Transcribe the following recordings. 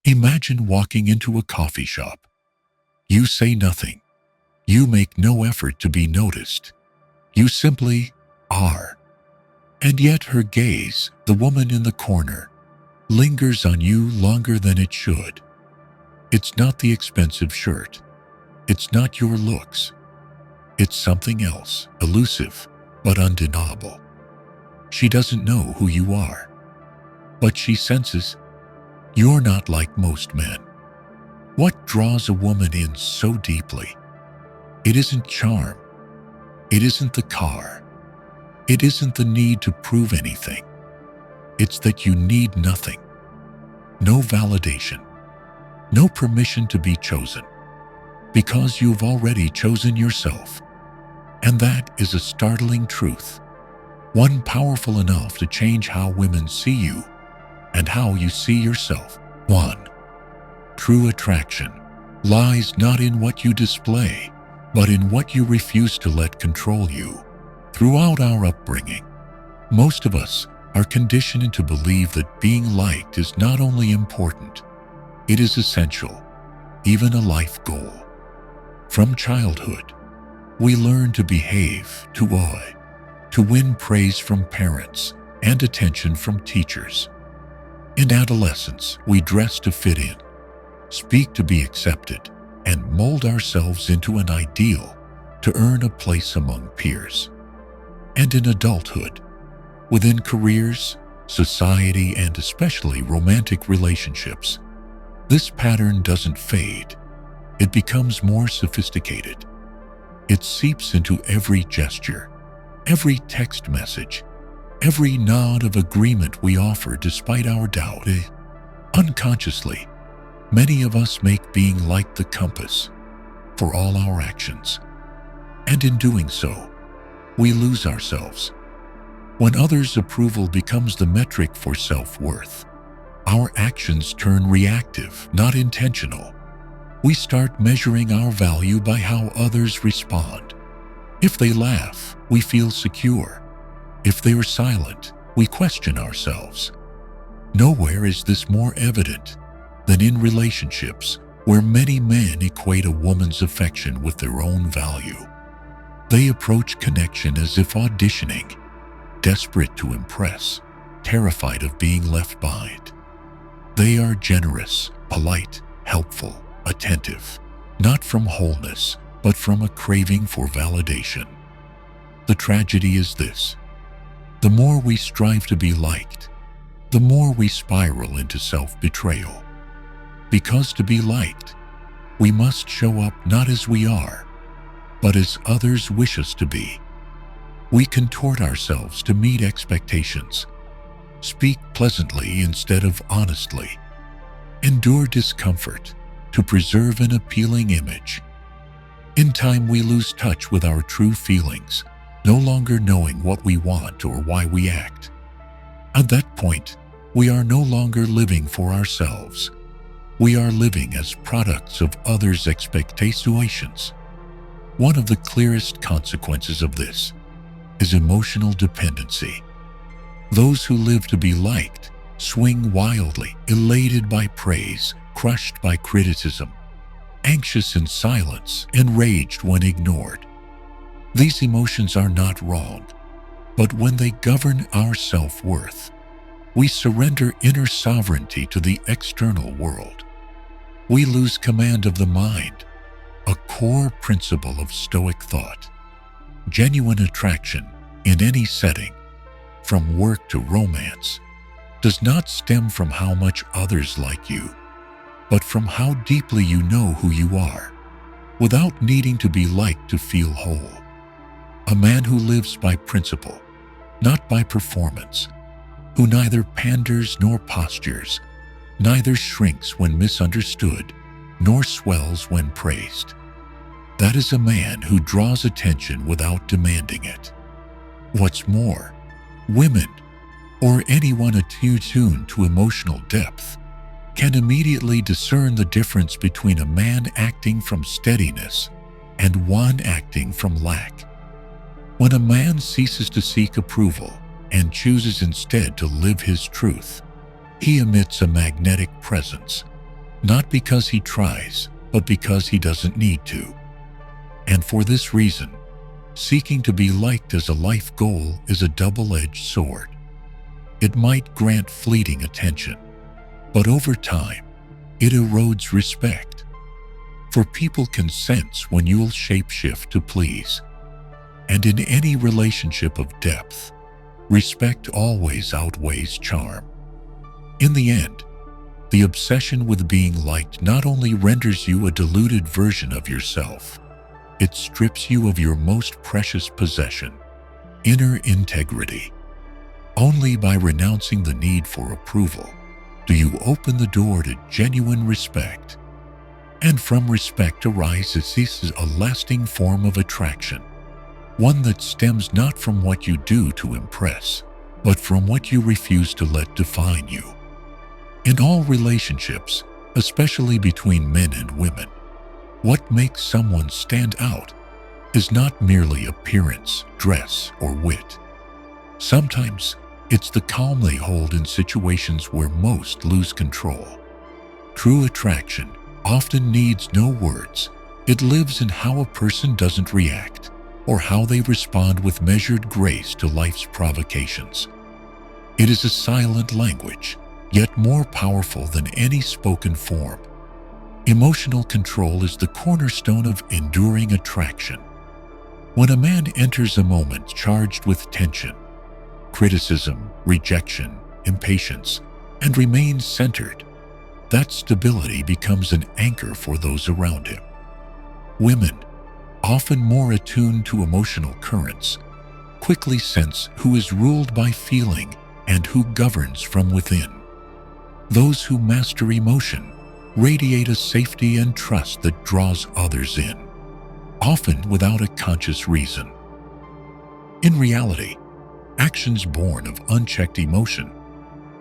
Imagine walking into a coffee shop. You say nothing. You make no effort to be noticed. You simply are. And yet her gaze, the woman in the corner, lingers on you longer than it should. It's not the expensive shirt. It's not your looks. It's something else, elusive but undeniable. She doesn't know who you are, but she senses you're not like most men. What draws a woman in so deeply? It isn't charm. It isn't the car. It isn't the need to prove anything. It's that you need nothing. No validation. No permission to be chosen. Because you've already chosen yourself. And that is a startling truth. One powerful enough to change how women see you and how you see yourself. 1. True attraction lies not in what you display, but in what you refuse to let control you. Throughout our upbringing, most of us are conditioned to believe that being liked is not only important, it is essential, even a life goal. From childhood, we learn to behave, to lie, to win praise from parents and attention from teachers. In adolescence, we dress to fit in, speak to be accepted, and mold ourselves into an ideal to earn a place among peers. And in adulthood, within careers, society, and especially romantic relationships, this pattern doesn't fade. It becomes more sophisticated. It seeps into every gesture, every text message, every nod of agreement we offer despite our doubt. Unconsciously, many of us make being liked the compass for all our actions. And in doing so, we lose ourselves. When others' approval becomes the metric for self-worth, our actions turn reactive, not intentional. We start measuring our value by how others respond. If they laugh, we feel secure. If they are silent, we question ourselves. Nowhere is this more evident than in relationships where many men equate a woman's affection with their own value. They approach connection as if auditioning, desperate to impress, terrified of being left behind. They are generous, polite, helpful, attentive, not from wholeness, but from a craving for validation. The tragedy is this: the more we strive to be liked, the more we spiral into self-betrayal. Because to be liked, we must show up not as we are, but as others wish us to be. We contort ourselves to meet expectations, speak pleasantly instead of honestly, endure discomfort to preserve an appealing image. In time, we lose touch with our true feelings, no longer knowing what we want or why we act. At that point, we are no longer living for ourselves. We are living as products of others' expectations. One of the clearest consequences of this is emotional dependency. Those who live to be liked swing wildly, elated by praise, crushed by criticism, anxious in silence, enraged when ignored. These emotions are not wrong, but when they govern our self-worth, we surrender inner sovereignty to the external world. We lose command of the mind, a core principle of Stoic thought. Genuine attraction, in any setting, from work to romance, does not stem from how much others like you, but from how deeply you know who you are, without needing to be liked to feel whole. A man who lives by principle, not by performance, who neither panders nor postures, neither shrinks when misunderstood, nor swells when praised. That is a man who draws attention without demanding it. What's more, women, or anyone attuned to emotional depth, can immediately discern the difference between a man acting from steadiness and one acting from lack. When a man ceases to seek approval and chooses instead to live his truth, he emits a magnetic presence, not because he tries, but because he doesn't need to. And for this reason, seeking to be liked as a life goal is a double-edged sword. It might grant fleeting attention, but over time, it erodes respect. For people can sense when you'll shapeshift to please. And in any relationship of depth, respect always outweighs charm. In the end, the obsession with being liked not only renders you a diluted version of yourself, it strips you of your most precious possession, inner integrity. Only by renouncing the need for approval do you open the door to genuine respect. And from respect arises a lasting form of attraction, one that stems not from what you do to impress, but from what you refuse to let define you. In all relationships, especially between men and women, what makes someone stand out is not merely appearance, dress, or wit. Sometimes, it's the calm they hold in situations where most lose control. True attraction often needs no words. It lives in how a person doesn't react, or how they respond with measured grace to life's provocations. It is a silent language, yet more powerful than any spoken form. Emotional control is the cornerstone of enduring attraction. When a man enters a moment charged with tension, criticism, rejection, impatience, and remains centered, that stability becomes an anchor for those around him. Women, often more attuned to emotional currents, quickly sense who is ruled by feeling and who governs from within. Those who master emotion radiate a safety and trust that draws others in, often without a conscious reason. In reality, actions born of unchecked emotion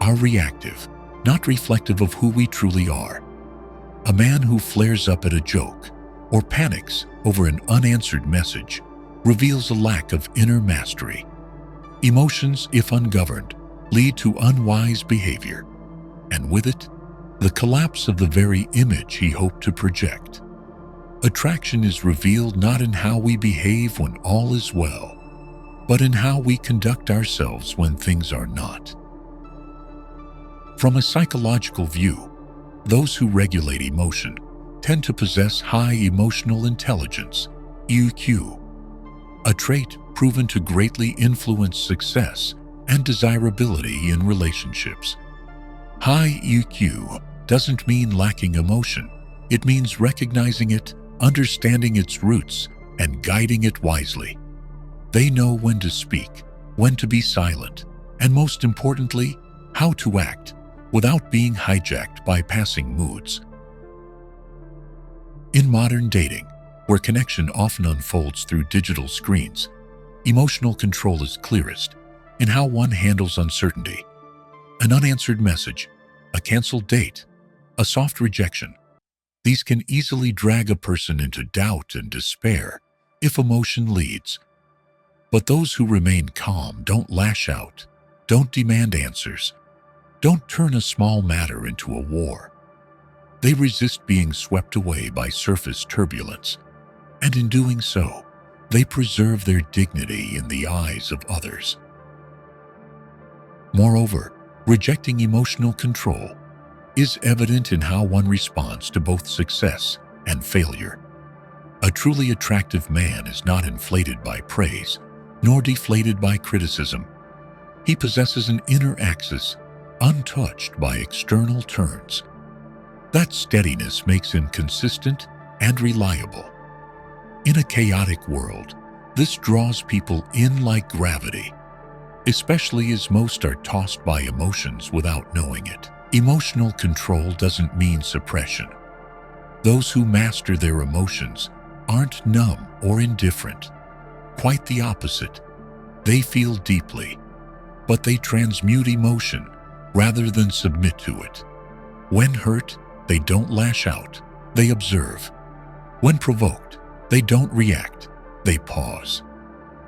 are reactive, not reflective of who we truly are. A man who flares up at a joke or panics over an unanswered message reveals a lack of inner mastery. Emotions, if ungoverned, lead to unwise behavior, and with it, the collapse of the very image he hoped to project. Attraction is revealed not in how we behave when all is well, but in how we conduct ourselves when things are not. From a psychological view, those who regulate emotion tend to possess high emotional intelligence, EQ, a trait proven to greatly influence success and desirability in relationships. High EQ doesn't mean lacking emotion. It means recognizing it, understanding its roots, and guiding it wisely. They know when to speak, when to be silent, and most importantly, how to act without being hijacked by passing moods. In modern dating, where connection often unfolds through digital screens, emotional control is clearest in how one handles uncertainty. An unanswered message, a canceled date, a soft rejection. These can easily drag a person into doubt and despair if emotion leads. But those who remain calm don't lash out, don't demand answers, don't turn a small matter into a war. They resist being swept away by surface turbulence, and in doing so, they preserve their dignity in the eyes of others. Moreover, rejecting emotional control is evident in how one responds to both success and failure. A truly attractive man is not inflated by praise, nor deflated by criticism. He possesses an inner axis, untouched by external turns. That steadiness makes him consistent and reliable. In a chaotic world, this draws people in like gravity, especially as most are tossed by emotions without knowing it. Emotional control doesn't mean suppression. Those who master their emotions aren't numb or indifferent. Quite the opposite. They feel deeply, but they transmute emotion rather than submit to it. When hurt, they don't lash out, they observe. When provoked, they don't react, they pause.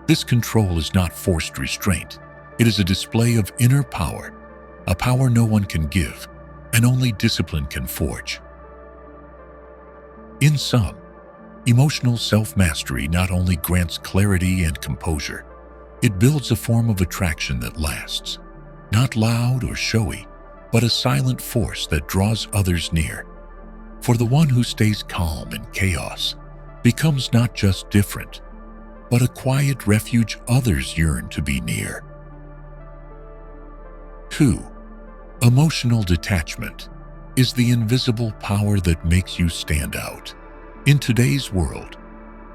This control is not forced restraint. It is a display of inner power, a power no one can give, and only discipline can forge. In sum, emotional self-mastery not only grants clarity and composure, it builds a form of attraction that lasts, not loud or showy, but a silent force that draws others near. For the one who stays calm in chaos becomes not just different, but a quiet refuge others yearn to be near. 2. Emotional detachment is the invisible power that makes you stand out. In today's world,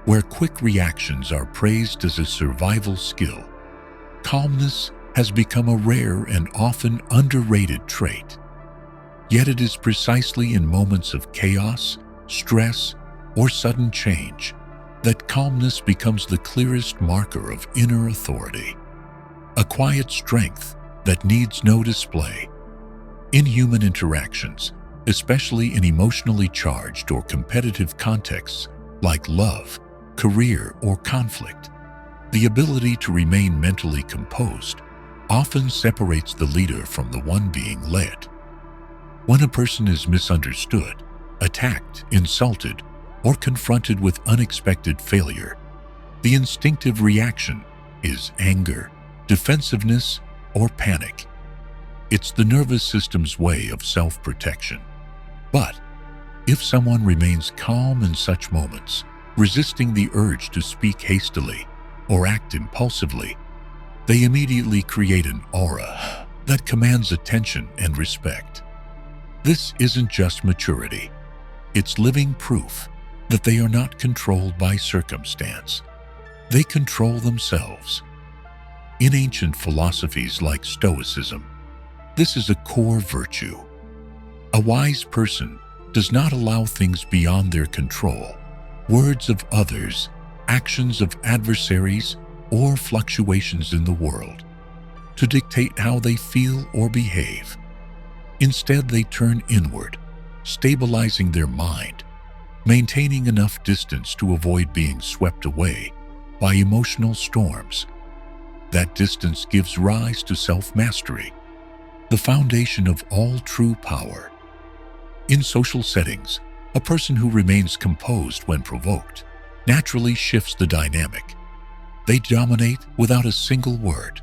where quick reactions are praised as a survival skill, calmness has become a rare and often underrated trait. Yet it is precisely in moments of chaos, stress, or sudden change that calmness becomes the clearest marker of inner authority, a quiet strength that needs no display. In human interactions, especially in emotionally charged or competitive contexts like love, career, or conflict, the ability to remain mentally composed often separates the leader from the one being led. When a person is misunderstood, attacked, insulted, or confronted with unexpected failure, the instinctive reaction is anger, defensiveness, or panic. It's the nervous system's way of self-protection. But if someone remains calm in such moments, resisting the urge to speak hastily or act impulsively, they immediately create an aura that commands attention and respect. This isn't just maturity. It's living proof that they are not controlled by circumstance. They control themselves. In ancient philosophies like Stoicism, this is a core virtue. A wise person does not allow things beyond their control, words of others, actions of adversaries, or fluctuations in the world, to dictate how they feel or behave. Instead, they turn inward, stabilizing their mind, maintaining enough distance to avoid being swept away by emotional storms. That distance gives rise to self-mastery, the foundation of all true power. In social settings, a person who remains composed when provoked naturally shifts the dynamic. They dominate without a single word.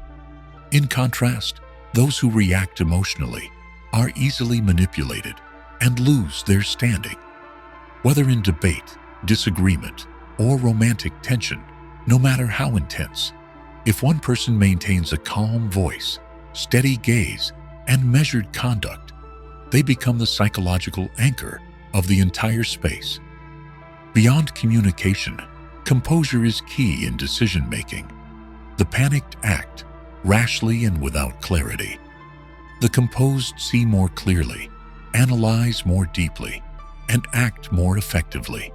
In contrast, those who react emotionally are easily manipulated and lose their standing. Whether in debate, disagreement, or romantic tension, no matter how intense, if one person maintains a calm voice, steady gaze, and measured conduct, they become the psychological anchor of the entire space. Beyond communication, composure is key in decision-making. The panicked act rashly and without clarity. The composed see more clearly, analyze more deeply, and act more effectively.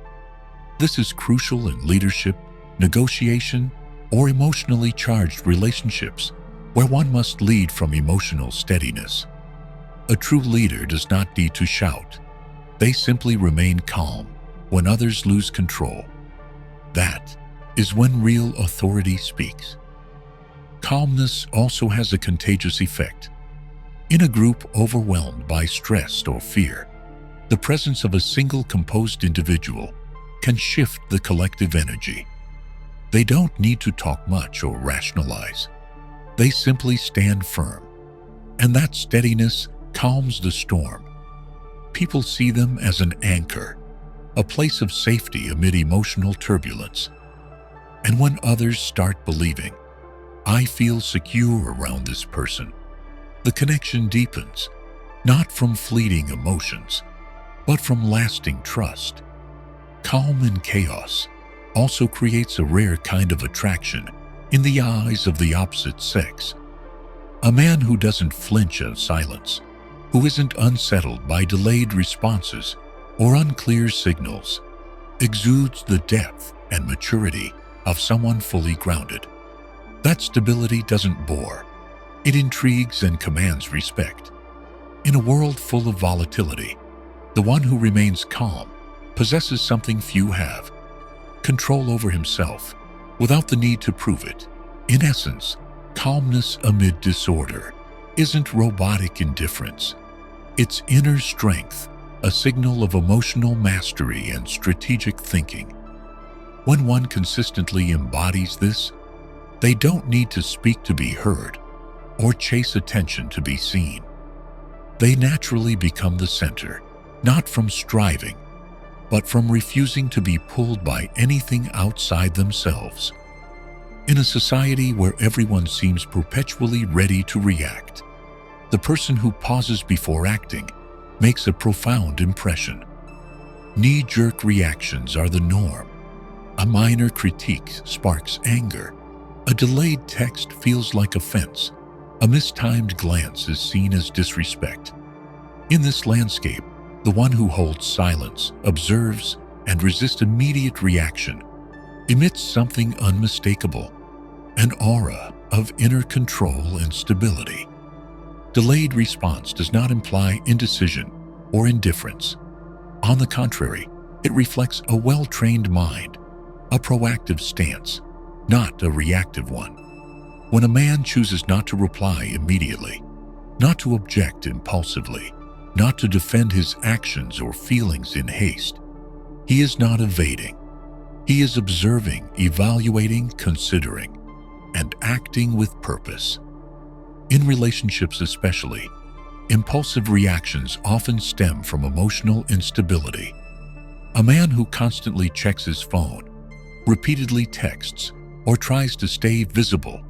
This is crucial in leadership, negotiation, or emotionally charged relationships where one must lead from emotional steadiness. A true leader does not need to shout. They simply remain calm when others lose control. That is when real authority speaks. Calmness also has a contagious effect. In a group overwhelmed by stress or fear, the presence of a single composed individual can shift the collective energy. They don't need to talk much or rationalize. They simply stand firm, and that steadiness calms the storm. People see them as an anchor, a place of safety amid emotional turbulence. And when others start believing, "I feel secure around this person," the connection deepens, not from fleeting emotions, but from lasting trust. Calm in chaos also creates a rare kind of attraction in the eyes of the opposite sex. A man who doesn't flinch at silence, who isn't unsettled by delayed responses or unclear signals, exudes the depth and maturity of someone fully grounded. That stability doesn't bore. It intrigues and commands respect. In a world full of volatility, the one who remains calm possesses something few have: control over himself without the need to prove it. In essence, calmness amid disorder isn't robotic indifference. It's inner strength, a signal of emotional mastery and strategic thinking. When one consistently embodies this, they don't need to speak to be heard or chase attention to be seen. They naturally become the center, not from striving, but from refusing to be pulled by anything outside themselves. In a society where everyone seems perpetually ready to react, the person who pauses before acting makes a profound impression. Knee-jerk reactions are the norm. A minor critique sparks anger. A delayed text feels like offense. A mistimed glance is seen as disrespect. In this landscape, the one who holds silence, observes, and resists immediate reaction emits something unmistakable, an aura of inner control and stability. Delayed response does not imply indecision or indifference. On the contrary, it reflects a well-trained mind, a proactive stance, not a reactive one. When a man chooses not to reply immediately, not to object impulsively, not to defend his actions or feelings in haste, he is not evading. He is observing, evaluating, considering, and acting with purpose. In relationships especially, impulsive reactions often stem from emotional instability. A man who constantly checks his phone, repeatedly texts, or tries to stay visible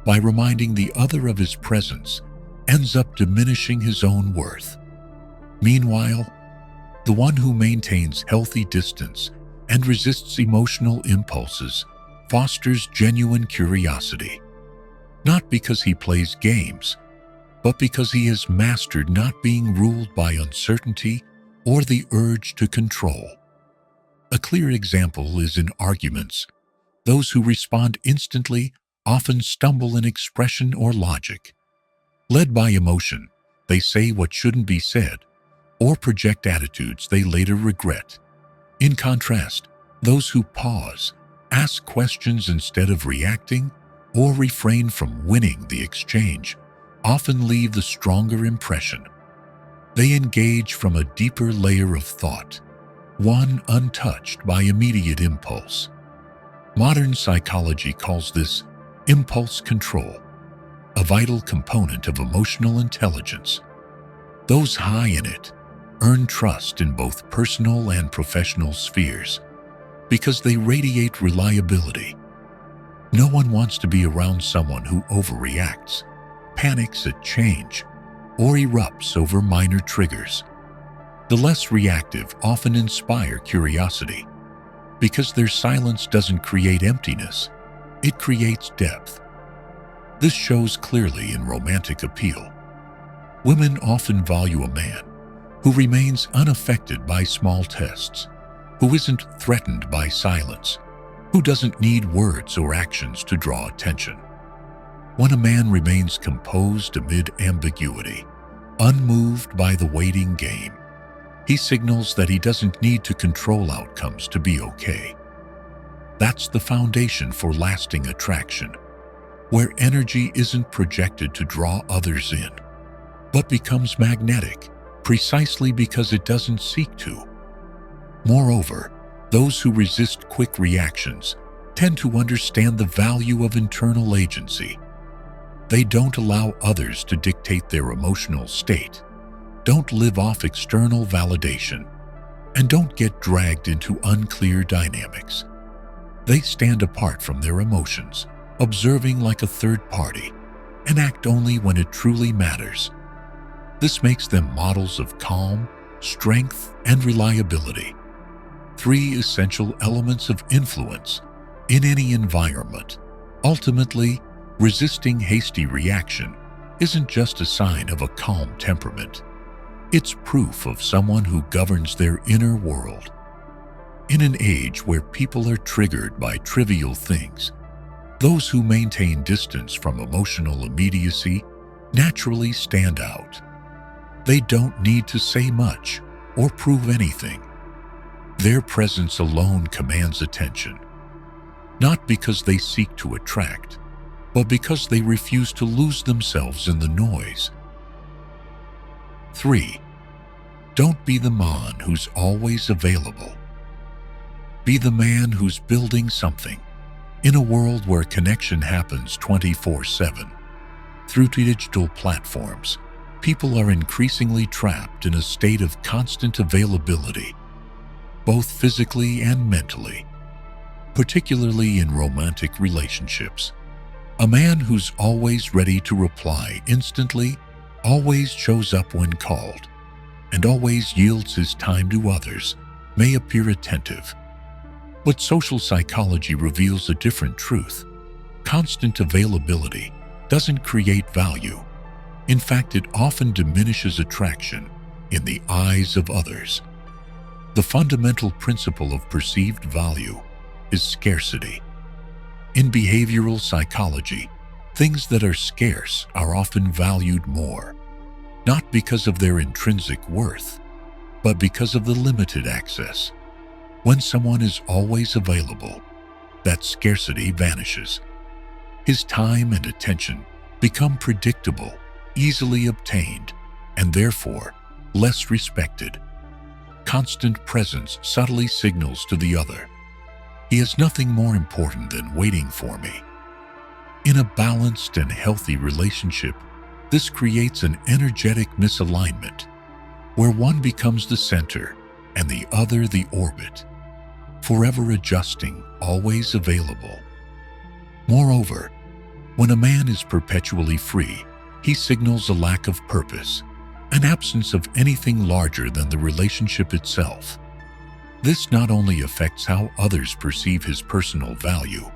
by reminding the other of his presence ends up diminishing his own worth. Meanwhile, the one who maintains healthy distance and resists emotional impulses fosters genuine curiosity, not because he plays games, but because he has mastered not being ruled by uncertainty or the urge to control. A clear example is in arguments. Those who respond instantly often stumble in expression or logic. Led by emotion, they say what shouldn't be said, or project attitudes they later regret. In contrast, those who pause, ask questions instead of reacting, or refrain from winning the exchange often leave the stronger impression. They engage from a deeper layer of thought, one untouched by immediate impulse. Modern psychology calls this impulse control, a vital component of emotional intelligence. Those high in it earn trust in both personal and professional spheres because they radiate reliability. No one wants to be around someone who overreacts, panics at change, or erupts over minor triggers. The less reactive often inspire curiosity because their silence doesn't create emptiness, it creates depth. This shows clearly in romantic appeal. Women often value a man who remains unaffected by small tests, who isn't threatened by silence, who doesn't need words or actions to draw attention. When a man remains composed amid ambiguity, unmoved by the waiting game, he signals that he doesn't need to control outcomes to be okay. That's the foundation for lasting attraction, where energy isn't projected to draw others in, but becomes magnetic precisely because it doesn't seek to. Moreover, those who resist quick reactions tend to understand the value of internal agency. They don't allow others to dictate their emotional state, don't live off external validation, and don't get dragged into unclear dynamics. They stand apart from their emotions, observing like a third party, and act only when it truly matters. This makes them models of calm, strength, and reliability. Three essential elements of influence in any environment. Ultimately, resisting hasty reaction isn't just a sign of a calm temperament. It's proof of someone who governs their inner world. In an age where people are triggered by trivial things, those who maintain distance from emotional immediacy naturally stand out. They don't need to say much or prove anything. Their presence alone commands attention, not because they seek to attract, but because they refuse to lose themselves in the noise. 3. Don't be the man who's always available. Be the man who's building something. In a world where connection happens 24/7, through digital platforms, people are increasingly trapped in a state of constant availability, both physically and mentally, particularly in romantic relationships. A man who's always ready to reply instantly, always shows up when called, and always yields his time to others may appear attentive. But social psychology reveals a different truth. Constant availability doesn't create value. In fact, it often diminishes attraction in the eyes of others. The fundamental principle of perceived value is scarcity. In behavioral psychology, things that are scarce are often valued more, not because of their intrinsic worth, but because of the limited access. When someone is always available, that scarcity vanishes. His time and attention become predictable, easily obtained, and therefore less respected. Constant presence subtly signals to the other, "He has nothing more important than waiting for me." In a balanced and healthy relationship, this creates an energetic misalignment, where one becomes the center and the other the orbit, forever adjusting, always available. Moreover, when a man is perpetually free, he signals a lack of purpose, an absence of anything larger than the relationship itself. This not only affects how others perceive his personal value,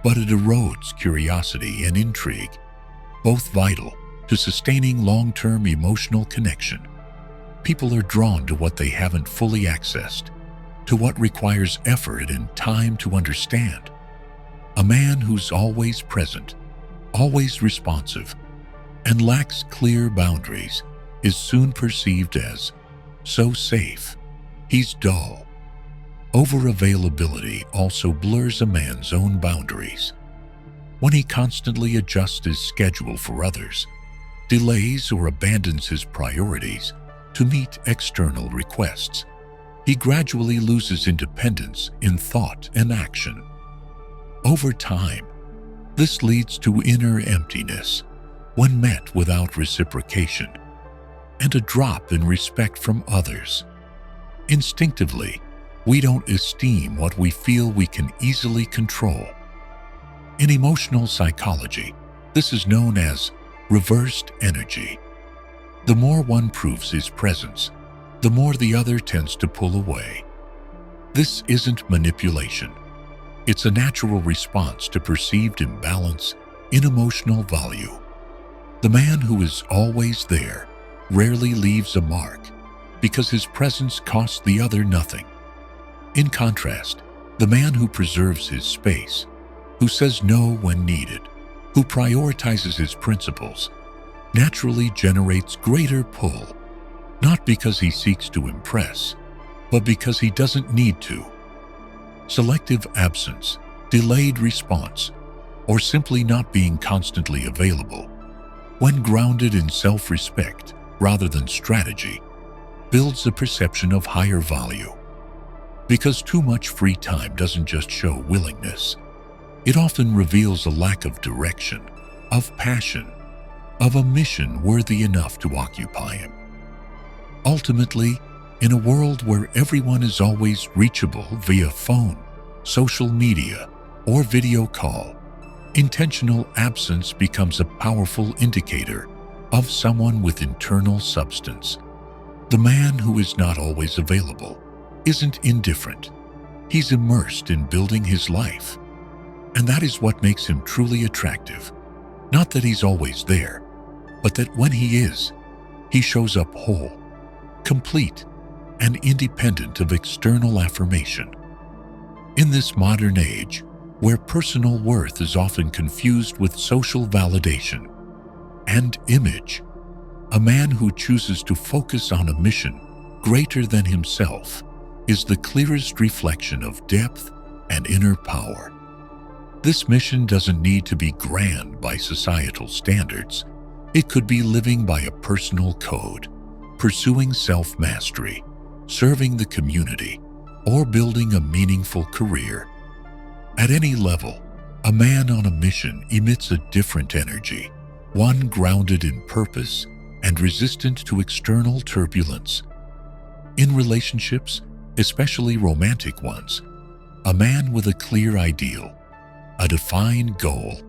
but it erodes curiosity and intrigue, both vital to sustaining long-term emotional connection. People are drawn to what they haven't fully accessed, to what requires effort and time to understand. A man who's always present, always responsive, and lacks clear boundaries is soon perceived as so safe. He's dull. Over-availability also blurs a man's own boundaries. When he constantly adjusts his schedule for others, delays or abandons his priorities to meet external requests, he gradually loses independence in thought and action. Over time, this leads to inner emptiness when met without reciprocation, and a drop in respect from others. Instinctively, we don't esteem what we feel we can easily control. In emotional psychology, this is known as reversed energy. The more one proves his presence, the more the other tends to pull away. This isn't manipulation. It's a natural response to perceived imbalance in emotional value. The man who is always there rarely leaves a mark because his presence costs the other nothing. In contrast, the man who preserves his space, who says no when needed, who prioritizes his principles, naturally generates greater pull, not because he seeks to impress, but because he doesn't need to. Selective absence, delayed response, or simply not being constantly available, when grounded in self-respect rather than strategy, builds a perception of higher value. Because too much free time doesn't just show willingness, it often reveals a lack of direction, of passion, of a mission worthy enough to occupy him. Ultimately, in a world where everyone is always reachable via phone, social media, or video call, intentional absence becomes a powerful indicator of someone with internal substance. The man who is not always available isn't indifferent. He's immersed in building his life. And that is what makes him truly attractive. Not that he's always there, but that when he is, he shows up whole, complete, and independent of external affirmation. In this modern age, where personal worth is often confused with social validation and image, a man who chooses to focus on a mission greater than himself is the clearest reflection of depth and inner power. This mission doesn't need to be grand by societal standards. It could be living by a personal code, pursuing self-mastery, serving the community, or building a meaningful career. At any level, a man on a mission emits a different energy, one grounded in purpose and resistant to external turbulence. In relationships, especially romantic ones, a man with a clear ideal, a defined goal,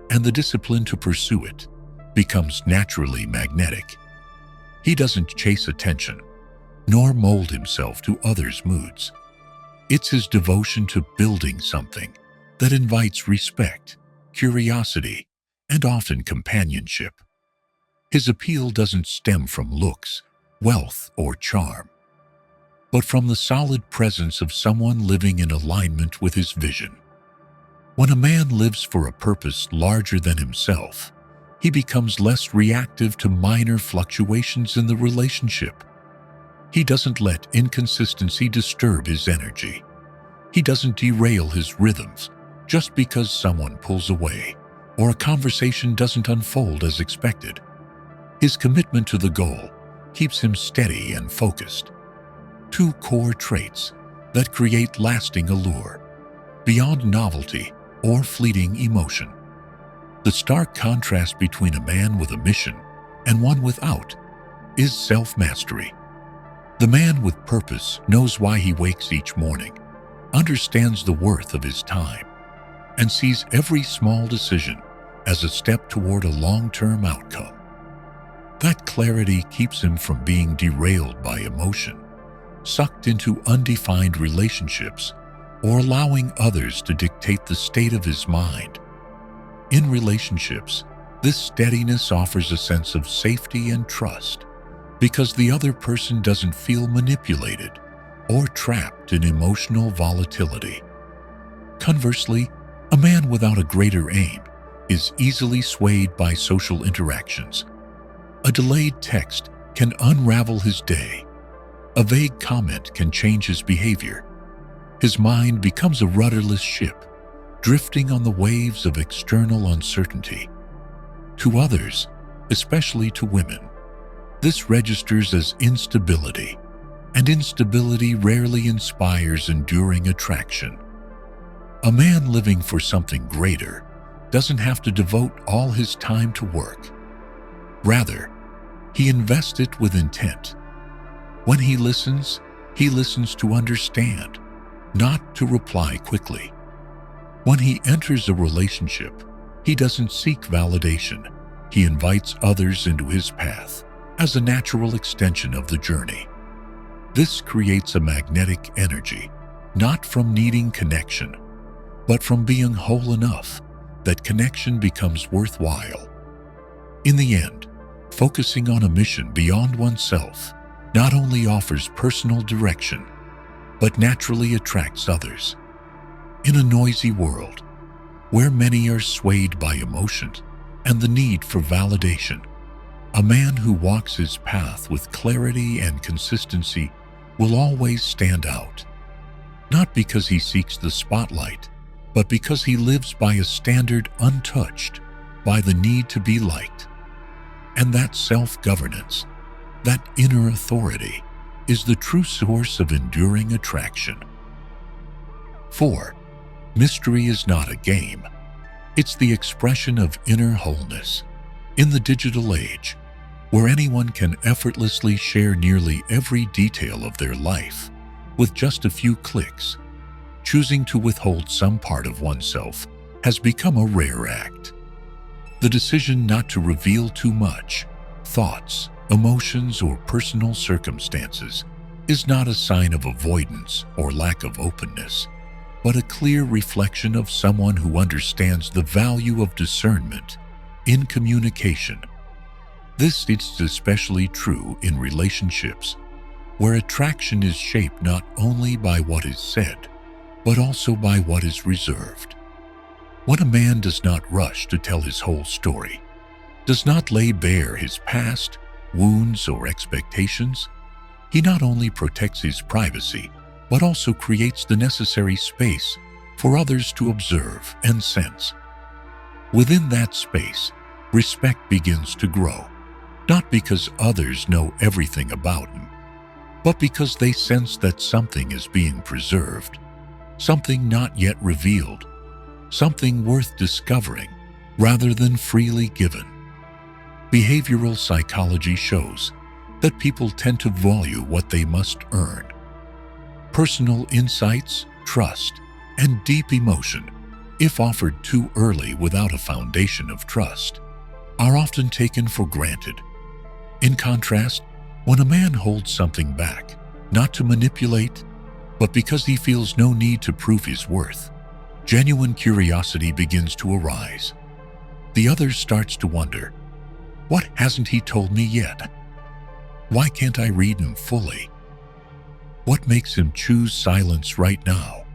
and the discipline to pursue it becomes naturally magnetic. He doesn't chase attention, nor mold himself to others' moods. It's his devotion to building something that invites respect, curiosity, and often companionship. His appeal doesn't stem from looks, wealth, or charm, but from the solid presence of someone living in alignment with his vision. When a man lives for a purpose larger than himself, he becomes less reactive to minor fluctuations in the relationship. He doesn't let inconsistency disturb his energy. He doesn't derail his rhythms just because someone pulls away or a conversation doesn't unfold as expected. His commitment to the goal keeps him steady and focused. Two core traits that create lasting allure, beyond novelty or fleeting emotion. The stark contrast between a man with a mission and one without is self-mastery. The man with purpose knows why he wakes each morning, understands the worth of his time, and sees every small decision as a step toward a long-term outcome. That clarity keeps him from being derailed by emotion, sucked into undefined relationships, or allowing others to dictate the state of his mind. In relationships, this steadiness offers a sense of safety and trust because the other person doesn't feel manipulated or trapped in emotional volatility. Conversely, a man without a greater aim is easily swayed by social interactions. A delayed text can unravel his day. A vague comment can change his behavior. His mind becomes a rudderless ship, drifting on the waves of external uncertainty. To others, especially to women, this registers as instability, and instability rarely inspires enduring attraction. A man living for something greater doesn't have to devote all his time to work. Rather, he invests it with intent. When he listens to understand, not to reply quickly. When he enters a relationship, he doesn't seek validation. He invites others into his path as a natural extension of the journey. This creates a magnetic energy, not from needing connection, but from being whole enough that connection becomes worthwhile. In the end, focusing on a mission beyond oneself not only offers personal direction, but naturally attracts others. In a noisy world, where many are swayed by emotions and the need for validation, a man who walks his path with clarity and consistency will always stand out. Not because he seeks the spotlight, but because he lives by a standard untouched by the need to be liked. And that self-governance, that inner authority, is the true source of enduring attraction. 4. Mystery is not a game. It's the expression of inner wholeness. In the digital age, where anyone can effortlessly share nearly every detail of their life with just a few clicks, choosing to withhold some part of oneself has become a rare act. The decision not to reveal too much, thoughts, emotions, or personal circumstances, is not a sign of avoidance or lack of openness, but a clear reflection of someone who understands the value of discernment in communication. This is especially true in relationships, where attraction is shaped not only by what is said, but also by what is reserved. When a man does not rush to tell his whole story, does not lay bare his past, wounds, or expectations, he not only protects his privacy, but also creates the necessary space for others to observe and sense. Within that space, respect begins to grow, not because others know everything about him, but because they sense that something is being preserved, something not yet revealed, something worth discovering rather than freely given. Behavioral psychology shows that people tend to value what they must earn. Personal insights, trust, and deep emotion, if offered too early without a foundation of trust, are often taken for granted. In contrast, when a man holds something back, not to manipulate, but because he feels no need to prove his worth, genuine curiosity begins to arise. The other starts to wonder, what hasn't he told me yet? Why can't I read him fully? What makes him choose silence right now?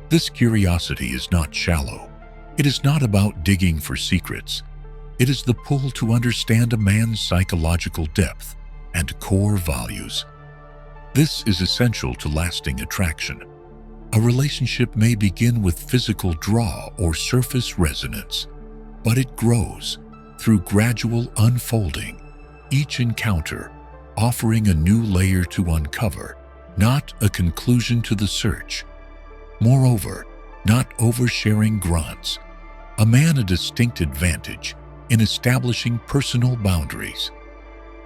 This curiosity is not shallow. It is not about digging for secrets. It is the pull to understand a man's psychological depth and core values. This is essential to lasting attraction. A relationship may begin with physical draw or surface resonance, but it grows through gradual unfolding, each encounter offering a new layer to uncover, not a conclusion to the search. Moreover, not oversharing grants a man a distinct advantage in establishing personal boundaries.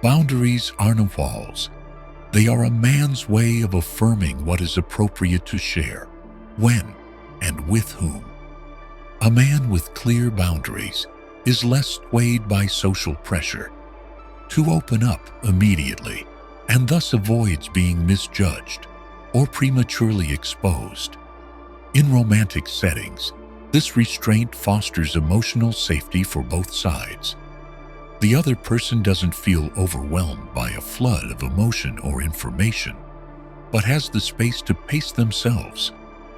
Boundaries aren't walls. They are a man's way of affirming what is appropriate to share, when, and with whom. A man with clear boundaries is less swayed by social pressure to open up immediately, and thus avoids being misjudged or prematurely exposed. In romantic settings, this restraint fosters emotional safety for both sides. The other person doesn't feel overwhelmed by a flood of emotion or information, but has the space to pace themselves,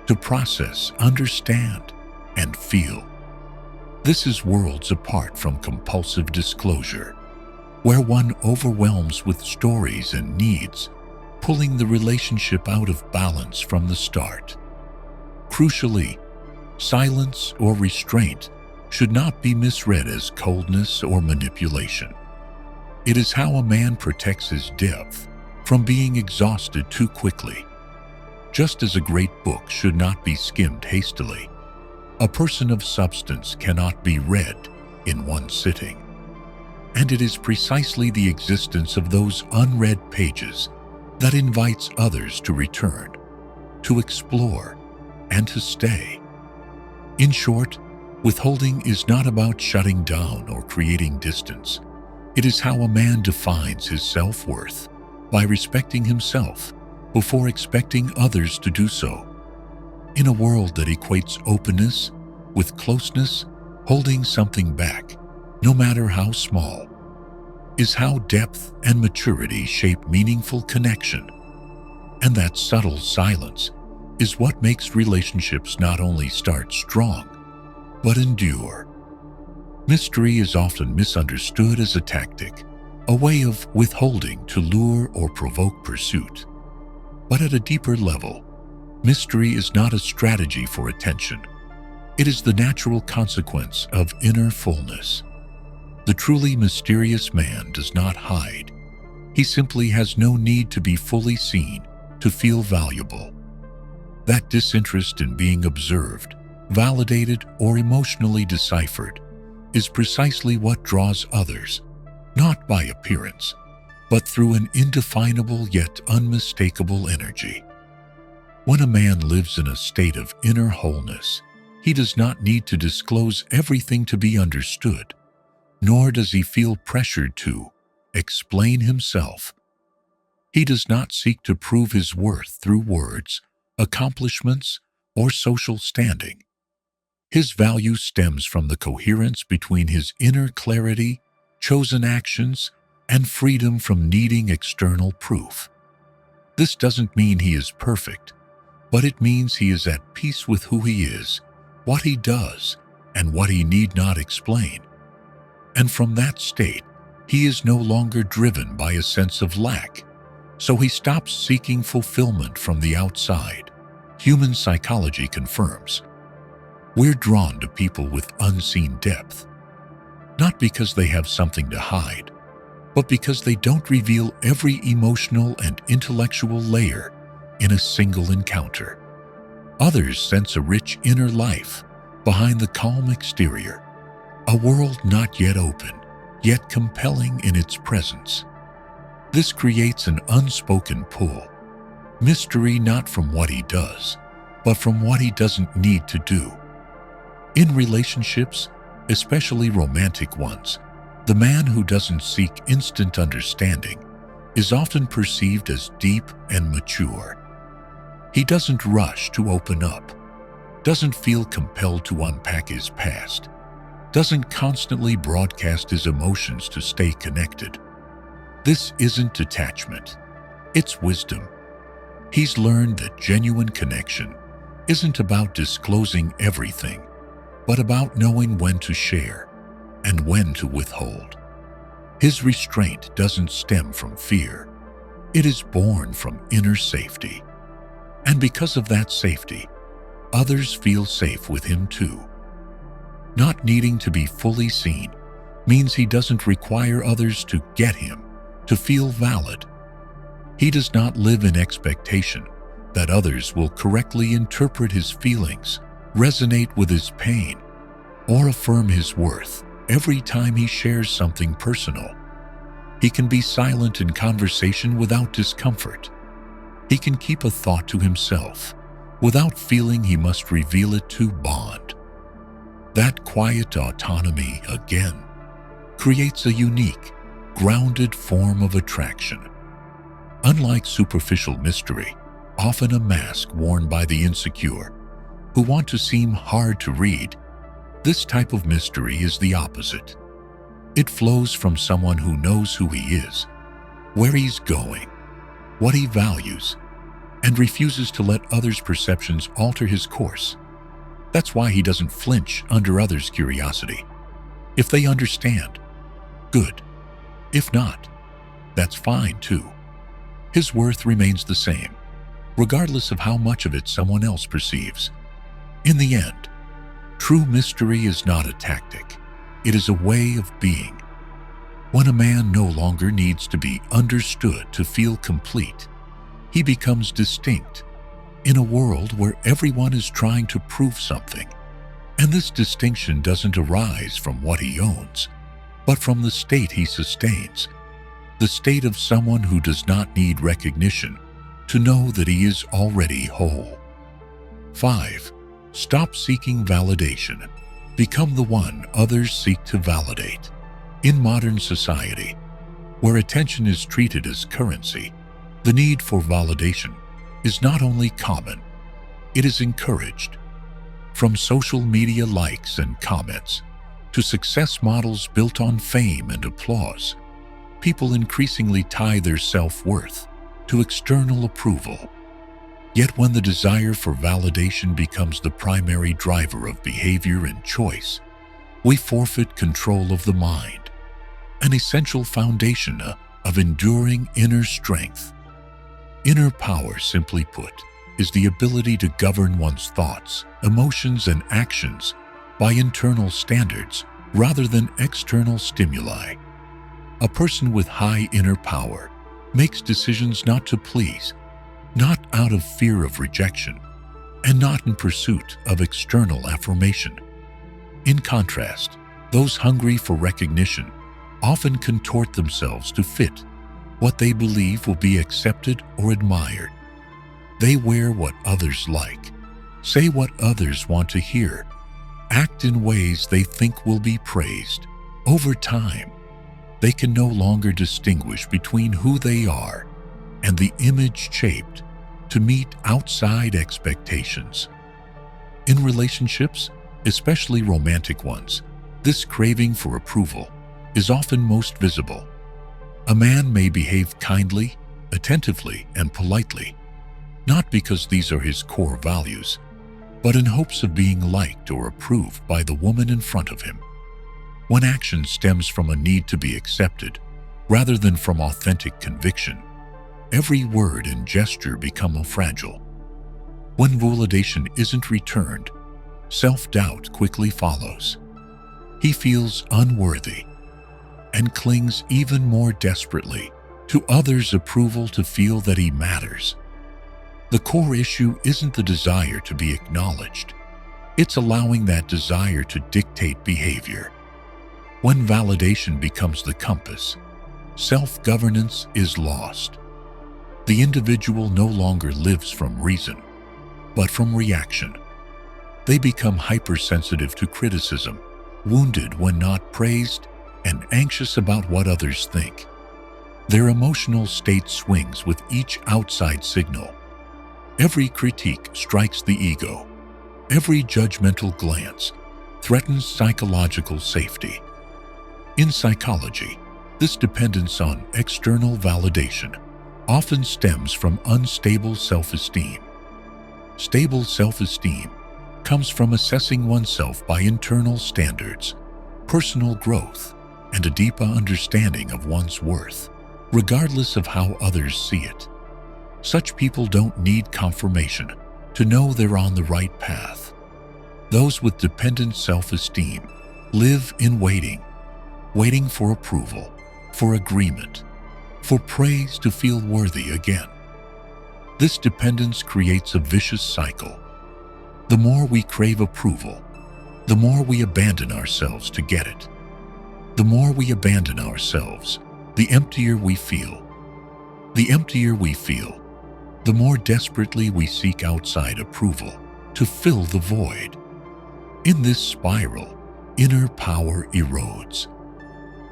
to process, understand, and feel. This is worlds apart from compulsive disclosure, where one overwhelms with stories and needs, pulling the relationship out of balance from the start. Crucially, silence or restraint should not be misread as coldness or manipulation. It is how a man protects his depth from being exhausted too quickly. Just as a great book should not be skimmed hastily, a person of substance cannot be read in one sitting. And it is precisely the existence of those unread pages that invites others to return, to explore, and to stay. In short, withholding is not about shutting down or creating distance. It is how a man defines his self-worth, by respecting himself before expecting others to do so. In a world that equates openness with closeness, holding something back, no matter how small, is how depth and maturity shape meaningful connection. And that subtle silence is what makes relationships not only start strong, but endure. Mystery is often misunderstood as a tactic, a way of withholding to lure or provoke pursuit. But at a deeper level, mystery is not a strategy for attention. It is the natural consequence of inner fullness. The truly mysterious man does not hide. He simply has no need to be fully seen to feel valuable. That disinterest in being observed, validated, or emotionally deciphered is precisely what draws others, not by appearance, but through an indefinable yet unmistakable energy. When a man lives in a state of inner wholeness, he does not need to disclose everything to be understood, nor does he feel pressured to explain himself. He does not seek to prove his worth through words, accomplishments, or social standing. His value stems from the coherence between his inner clarity, chosen actions, and freedom from needing external proof. This doesn't mean he is perfect, but it means he is at peace with who he is, what he does, and what he need not explain. And from that state, he is no longer driven by a sense of lack, so he stops seeking fulfillment from the outside. Human psychology confirms we're drawn to people with unseen depth, not because they have something to hide, but because they don't reveal every emotional and intellectual layer in a single encounter. Others sense a rich inner life behind the calm exterior, a world not yet open, yet compelling in its presence. This creates an unspoken pull, mystery not from what he does, but from what he doesn't need to do. In relationships, especially romantic ones, the man who doesn't seek instant understanding is often perceived as deep and mature. He doesn't rush to open up, doesn't feel compelled to unpack his past, doesn't constantly broadcast his emotions to stay connected. This isn't detachment, it's wisdom. He's learned that genuine connection isn't about disclosing everything, but about knowing when to share and when to withhold. His restraint doesn't stem from fear. It is born from inner safety. And because of that safety, others feel safe with him too. Not needing to be fully seen means he doesn't require others to get him, to feel valid. He does not live in expectation that others will correctly interpret his feelings, resonate with his pain, or affirm his worth every time he shares something personal. He can be silent in conversation without discomfort. He can keep a thought to himself without feeling he must reveal it to bond. That quiet autonomy, again, creates a unique, grounded form of attraction. Unlike superficial mystery, often a mask worn by the insecure, who want to seem hard to read, this type of mystery is the opposite. It flows from someone who knows who he is, where he's going, what he values, and refuses to let others' perceptions alter his course. That's why he doesn't flinch under others' curiosity. If they understand, good. If not, that's fine too. His worth remains the same, regardless of how much of it someone else perceives. In the end, true mystery is not a tactic. It is a way of being. When a man no longer needs to be understood to feel complete, he becomes distinct in a world where everyone is trying to prove something. And this distinction doesn't arise from what he owns, but from the state he sustains, the state of someone who does not need recognition to know that he is already whole. 5. Stop seeking validation. Become the one others seek to validate. In modern society, where attention is treated as currency, the need for validation is not only common, it is encouraged. From social media likes and comments to success models built on fame and applause, people increasingly tie their self-worth to external approval. Yet when the desire for validation becomes the primary driver of behavior and choice, we forfeit control of the mind, an essential foundation of enduring inner strength. Inner power, simply put, is the ability to govern one's thoughts, emotions, and actions by internal standards rather than external stimuli. A person with high inner power makes decisions not to please, not out of fear of rejection, and not in pursuit of external affirmation. In contrast, those hungry for recognition often contort themselves to fit what they believe will be accepted or admired. They wear what others like, say what others want to hear, act in ways they think will be praised. Over time, they can no longer distinguish between who they are and the image shaped to meet outside expectations. In relationships, especially romantic ones, this craving for approval is often most visible. A man may behave kindly, attentively, and politely, not because these are his core values, but in hopes of being liked or approved by the woman in front of him. When action stems from a need to be accepted, rather than from authentic conviction, every word and gesture become fragile. When validation isn't returned, self-doubt quickly follows. He feels unworthy, and clings even more desperately to others' approval to feel that he matters. The core issue isn't the desire to be acknowledged. It's allowing that desire to dictate behavior. When validation becomes the compass, self-governance is lost. The individual no longer lives from reason, but from reaction. They become hypersensitive to criticism, wounded when not praised, and anxious about what others think. Their emotional state swings with each outside signal. Every critique strikes the ego. Every judgmental glance threatens psychological safety. In psychology, this dependence on external validation often stems from unstable self-esteem. Stable self-esteem comes from assessing oneself by internal standards, personal growth, and a deeper understanding of one's worth, regardless of how others see it. Such people don't need confirmation to know they're on the right path. Those with dependent self-esteem live in waiting for approval, for agreement, for praise to feel worthy again. This dependence creates a vicious cycle. The more we crave approval, the more we abandon ourselves to get it. The more we abandon ourselves, the emptier we feel. The emptier we feel, the more desperately we seek outside approval to fill the void. In this spiral, inner power erodes.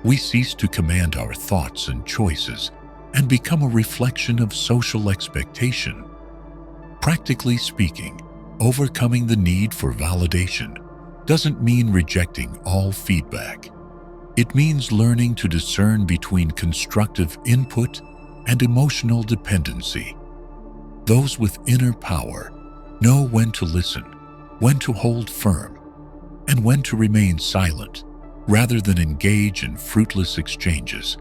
We cease to command our thoughts and choices and become a reflection of social expectation. Practically speaking, overcoming the need for validation doesn't mean rejecting all feedback. It means learning to discern between constructive input and emotional dependency. Those with inner power know when to listen, when to hold firm, and when to remain silent rather than engage in fruitless exchanges.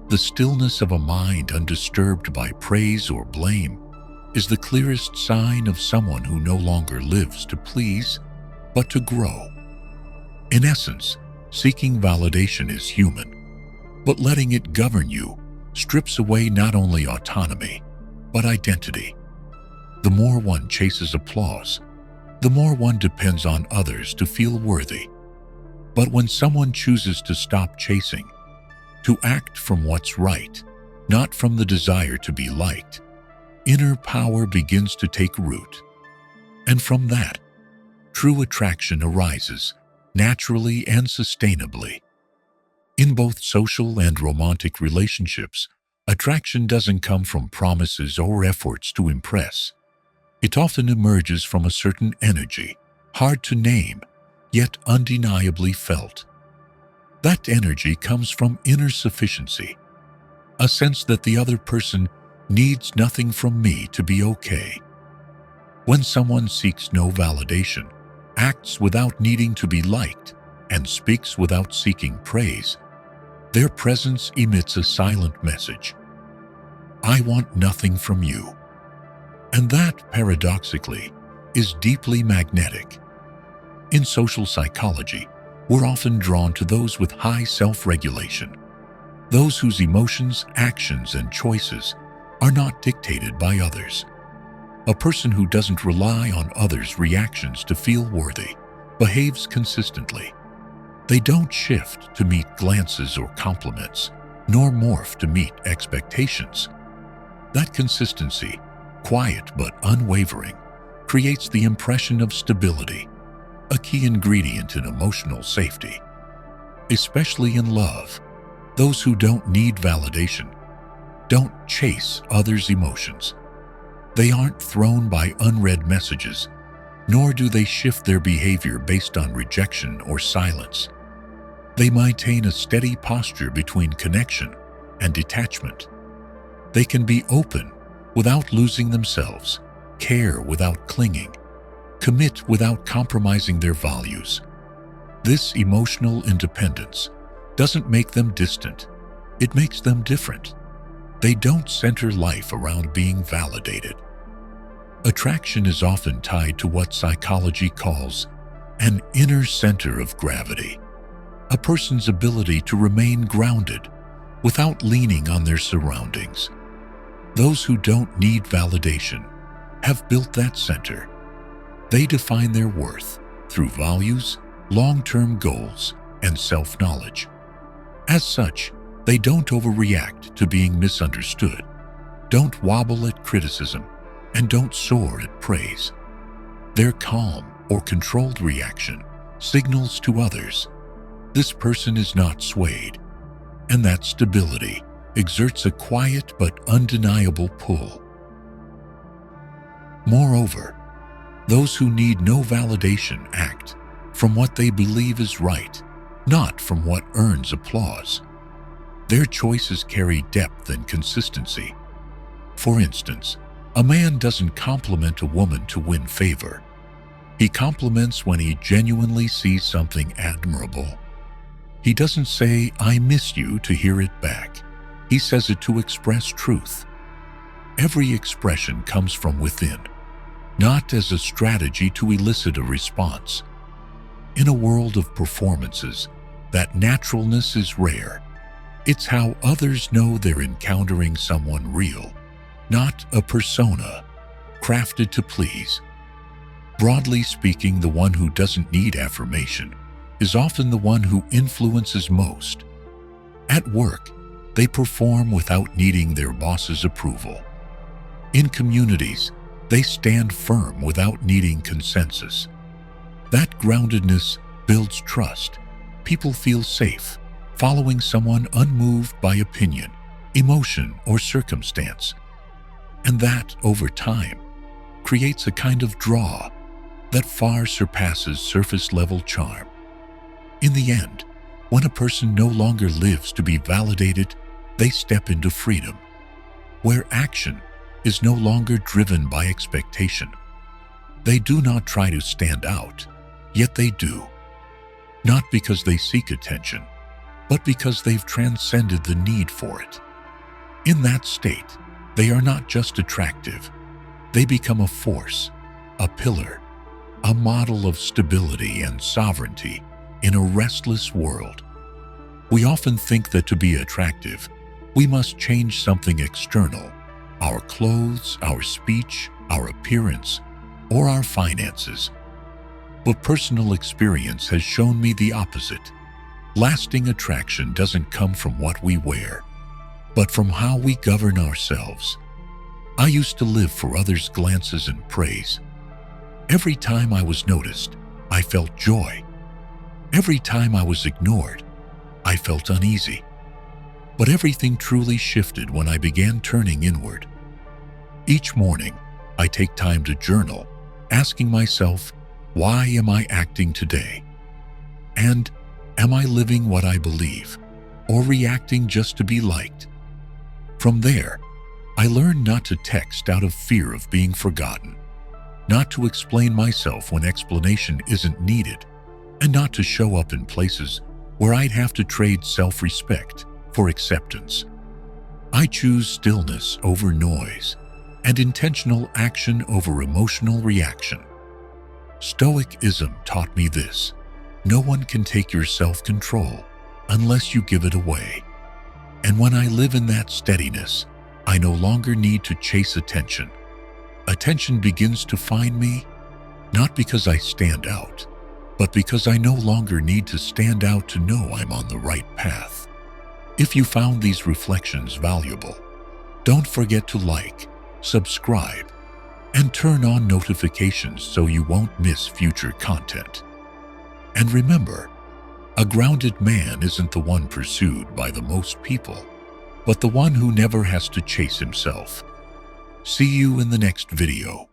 The stillness of a mind undisturbed by praise or blame is the clearest sign of someone who no longer lives to please, but to grow. In essence, seeking validation is human, but letting it govern you strips away not only autonomy, but identity. The more one chases applause, the more one depends on others to feel worthy. But when someone chooses to stop chasing, to act from what's right, not from the desire to be liked, inner power begins to take root. And from that, true attraction arises, naturally and sustainably. In both social and romantic relationships, attraction doesn't come from promises or efforts to impress. It often emerges from a certain energy, hard to name, yet undeniably felt. That energy comes from inner sufficiency, a sense that the other person needs nothing from me to be okay. When someone seeks no validation, acts without needing to be liked, and speaks without seeking praise, their presence emits a silent message. I want nothing from you. And that, paradoxically, is deeply magnetic. In social psychology, we're often drawn to those with high self-regulation, those whose emotions, actions, and choices are not dictated by others. A person who doesn't rely on others' reactions to feel worthy behaves consistently. They don't shift to meet glances or compliments, nor morph to meet expectations. That consistency, quiet but unwavering, creates the impression of stability, a key ingredient in emotional safety. Especially in love, those who don't need validation don't chase others' emotions. They aren't thrown by unread messages, nor do they shift their behavior based on rejection or silence. They maintain a steady posture between connection and detachment. They can be open without losing themselves, care without clinging, commit without compromising their values. This emotional independence doesn't make them distant, it makes them different. They don't center life around being validated. Attraction is often tied to what psychology calls an inner center of gravity. a person's ability to remain grounded without leaning on their surroundings. Those who don't need validation have built that center. They define their worth through values, long-term goals, and self-knowledge. As such, they don't overreact to being misunderstood, don't wobble at criticism, and don't soar at praise. Their calm or controlled reaction signals to others, this person is not swayed, and that stability exerts a quiet but undeniable pull. Moreover, those who need no validation act from what they believe is right, not from what earns applause. Their choices carry depth and consistency. For instance, a man doesn't compliment a woman to win favor. He compliments when he genuinely sees something admirable. He doesn't say, "I miss you," to hear it back. He says it to express truth. Every expression comes from within, not as a strategy to elicit a response. In a world of performances, that naturalness is rare. It's how others know they're encountering someone real, not a persona crafted to please. Broadly speaking, the one who doesn't need affirmation is often the one who influences most. At work, they perform without needing their boss's approval. In communities, they stand firm without needing consensus. That groundedness builds trust. People feel safe following someone unmoved by opinion, emotion, or circumstance. And that, over time, creates a kind of draw that far surpasses surface-level charm. In the end, when a person no longer lives to be validated, they step into freedom, where action is no longer driven by expectation. They do not try to stand out, yet they do. Not because they seek attention, but because they've transcended the need for it. In that state, they are not just attractive. They become a force, a pillar, a model of stability and sovereignty in a restless world. We often think that to be attractive, we must change something external, our clothes, our speech, our appearance, or our finances. But personal experience has shown me the opposite. Lasting attraction doesn't come from what we wear, but from how we govern ourselves. I used to live for others' glances and praise. Every time I was noticed, I felt joy. Every time I was ignored, I felt uneasy. But everything truly shifted when I began turning inward. Each morning, I take time to journal, asking myself, why am I acting today? And am I living what I believe, or reacting just to be liked? From there, I learned not to text out of fear of being forgotten, not to explain myself when explanation isn't needed, and not to show up in places where I'd have to trade self-respect for acceptance. I choose stillness over noise and intentional action over emotional reaction. Stoicism taught me this: no one can take your self-control unless you give it away. And when I live in that steadiness, I no longer need to chase attention. Attention begins to find me, not because I stand out, but because I no longer need to stand out to know I'm on the right path. If you found these reflections valuable, don't forget to like, subscribe, and turn on notifications so you won't miss future content. And remember, a grounded man isn't the one pursued by the most people, but the one who never has to chase himself. See you in the next video.